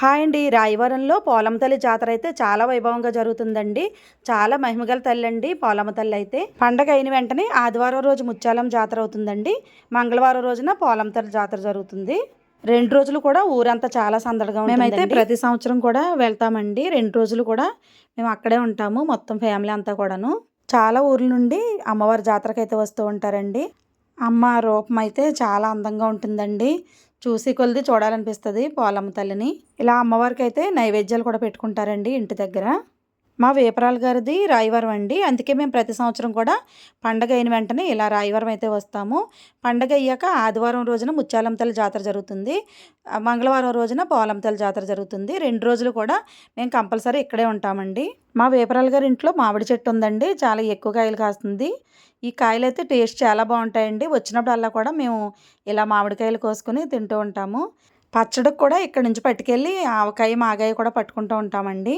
Hi అండి. రాయవరంలో పోలమ్మ తల్లి జాతర అయితే చాలా వైభవంగా జరుగుతుందండి. చాలా మహిమగల తల్లి అండి పోలమ్మ తల్లి అయితే. పండగ అయిన వెంటనే ఆదివారం రోజు ముత్యాలమ్మ జాతర అవుతుందండి. మంగళవారం రోజున పోలమ్మ తల్లి జాతర జరుగుతుంది. 2 రోజులు కూడా ఊరంతా చాలా సందడిగా ఉంటుందండి. మేమైతే ప్రతి సంవత్సరం కూడా వెళ్తామండి. 2 రోజులు కూడా మేము అక్కడే ఉంటాము, మొత్తం ఫ్యామిలీ అంతా కూడాను. చాలా ఊర్ల నుండి అమ్మవారి జాతరకైతే వస్తూ ఉంటారండి. అమ్మ రూపం అయితే చాలా అందంగా ఉంటుందండి. చూసి కొలిది చూడాలనిపిస్తుంది పోలమ్మ తల్లిని. ఇలా అమ్మవారికి అయితే నైవేద్యాలు కూడా పెట్టుకుంటారండి ఇంటి దగ్గర. మా వేపరాలు గారిది రాయవరం అండి. అందుకే మేము ప్రతి సంవత్సరం కూడా పండగ అయిన వెంటనే ఇలా రాయవరం అయితే వస్తాము. పండగ అయ్యాక ఆదివారం రోజున ముత్యాలమ్మ తల్లి జాతర జరుగుతుంది. మంగళవారం రోజున పోలమ్మ తల్లి జాతర జరుగుతుంది. 2 రోజులు కూడా మేము కంపల్సరీ ఇక్కడే ఉంటామండి. మా వేపరాలు గారి ఇంట్లో మామిడి చెట్టు ఉందండి. చాలా ఎక్కువ కాయలు కాస్తుంది. ఈ కాయలు అయితే టేస్ట్ చాలా బాగుంటాయండి. వచ్చినప్పుడల్లా కూడా మేము ఇలా మామిడికాయలు కోసుకొని తింటూ ఉంటాము. పచ్చడికి కూడా ఇక్కడ నుంచి పట్టుకెళ్ళి ఆవకాయ మాగాయ కూడా పట్టుకుంటూ ఉంటామండి.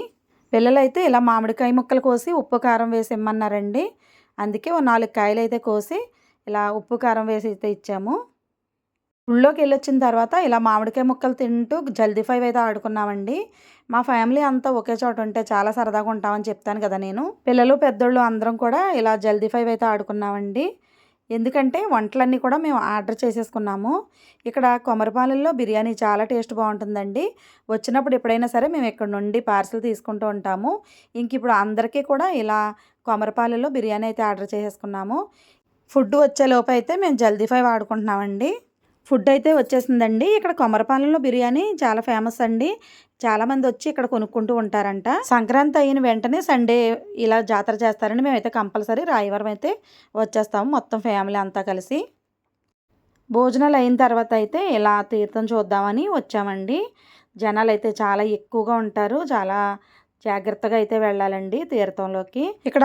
పిల్లలైతే ఇలా మామిడికాయ ముక్కలు కోసి ఉప్పు కారం వేసి ఇమ్మన్నారండి. అందుకే ఓ 4 కాయలు అయితే కోసి ఇలా ఉప్పు కారం వేసి అయితే ఇచ్చాము. ఊళ్ళోకి వెళ్ళొచ్చిన తర్వాత ఇలా మామిడికాయ ముక్కలు తింటూ జల్దీ 5 అయితే ఆడుకున్నామండి. మా ఫ్యామిలీ అంతా ఒకే చోట ఉంటే చాలా సరదాగా ఉంటామని చెప్తాను కదా నేను. పిల్లలు పెద్దోళ్ళు అందరం కూడా ఇలా జల్దీ 5 అయితే ఆడుకున్నామండి. ఎందుకంటే వంటలన్నీ కూడా మేము ఆర్డర్ చేసేసుకున్నాము. ఇక్కడ కొమరపాలెంలో బిర్యానీ చాలా టేస్ట్ బాగుంటుందండి. వచ్చినప్పుడు ఎప్పుడైనా సరే మేము ఇక్కడ నుండి పార్సిల్ తీసుకుంటూ ఉంటాము. ఇంక ఇప్పుడు అందరికీ కూడా ఇలా కొమరపాలెంలో బిర్యానీ అయితే ఆర్డర్ చేసేసుకున్నాము. ఫుడ్ వచ్చేలోపు అయితే మేము జల్దీ 5 ఆడుకుంటున్నామండి. ఫుడ్ అయితే వచ్చేసిందండి. ఇక్కడ కొమరపాలెంలో బిర్యానీ చాలా ఫేమస్ అండి. చాలామంది వచ్చి ఇక్కడ కొనుక్కుంటూ ఉంటారంట. సంక్రాంతి అయిన వెంటనే సండే ఇలా జాతర చేస్తారండి. మేమైతే కంపల్సరీ రాయవరం అయితే వచ్చేస్తాము మొత్తం ఫ్యామిలీ అంతా కలిసి. భోజనాలు అయిన తర్వాత అయితే ఇలా తీర్థం చూద్దామని వచ్చామండి. జనాలు అయితే చాలా ఎక్కువగా ఉంటారు. చాలా జాగ్రత్తగా అయితే వెళ్ళాలండి తీర్థంలోకి. ఇక్కడ